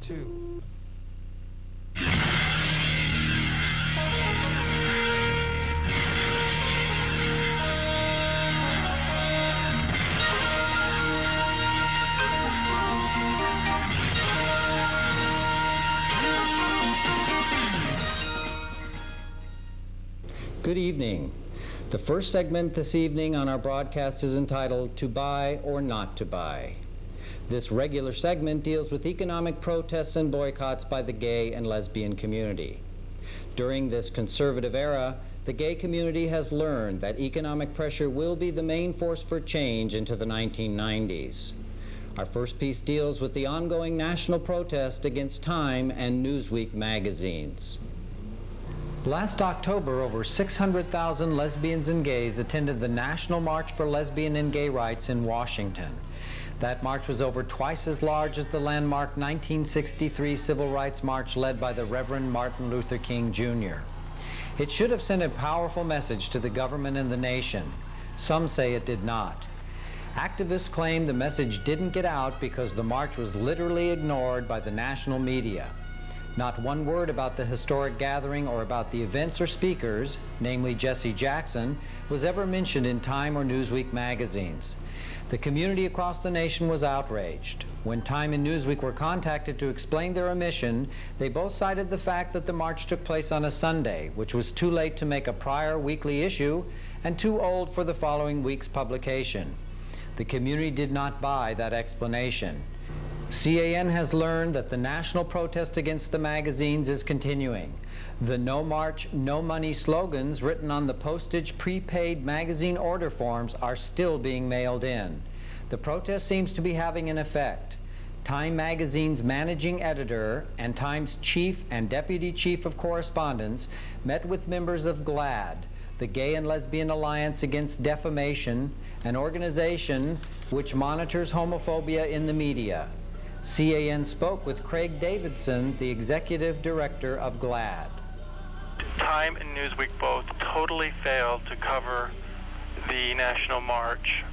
Part-2. Good evening. The first segment this evening on our broadcast is entitled To Buy or Not to Buy. This regular segment deals with economic protests and boycotts by the gay and lesbian community. During this conservative era, the gay community has learned that economic pressure will be the main force for change into the 1990s. Our first piece deals with the ongoing national protest against Time and Newsweek magazines. Last October, over 600,000 lesbians and gays attended the National March for Lesbian and Gay Rights in Washington. That march was over twice as large as the landmark 1963 Civil Rights March led by the Reverend Martin Luther King, Jr. It should have sent a powerful message to the government and the nation. Some say it did not. Activists claim the message didn't get out because the march was literally ignored by the national media. Not one word about the historic gathering or about the events or speakers, namely Jesse Jackson, was ever mentioned in Time or Newsweek magazines. The community across the nation was outraged. When Time and Newsweek were contacted to explain their omission, they both cited the fact that the march took place on a Sunday, which was too late to make a prior weekly issue and too old for the following week's publication. The community did not buy that explanation. C.A.N. has learned that the national protest against the magazines is continuing. The No March, No Money slogans written on the postage prepaid magazine order forms are still being mailed in. The protest seems to be having an effect. Time magazine's managing editor and Time's chief and deputy chief of correspondence met with members of GLAAD, the Gay and Lesbian Alliance Against Defamation, an organization which monitors homophobia in the media. C.A.N. spoke with Craig Davidson, the executive director of GLAAD. Time and Newsweek both totally failed to cover the National March.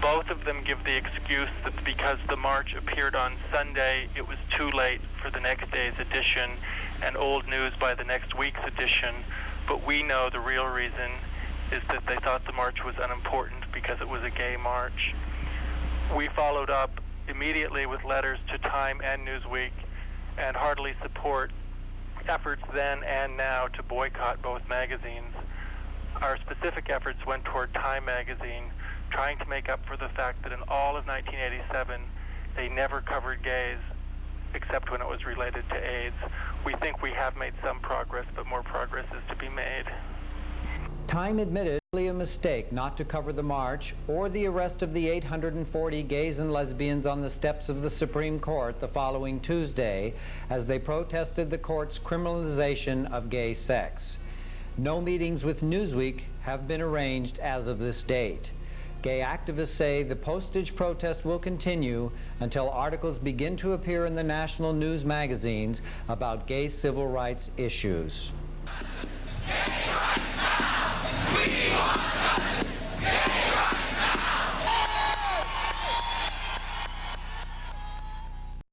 Both of them give the excuse that because the march appeared on Sunday, it was too late for the next day's edition and old news by the next week's edition. But we know the real reason is that they thought the march was unimportant because it was a gay march. We followed up immediately with letters to Time and Newsweek and heartily support efforts then and now to boycott both magazines. Our specific efforts went toward Time magazine, trying to make up for the fact that in all of 1987 they never covered gays except when it was related to AIDS. We think we have made some progress, but more progress is to be made. Time admitted a mistake not to cover the march or the arrest of the 840 gays and lesbians on the steps of the Supreme Court the following Tuesday as they protested the court's criminalization of gay sex. No meetings with Newsweek have been arranged as of this date. Gay activists say the postage protest will continue until articles begin to appear in the national news magazines about gay civil rights issues. Gay rights now! We want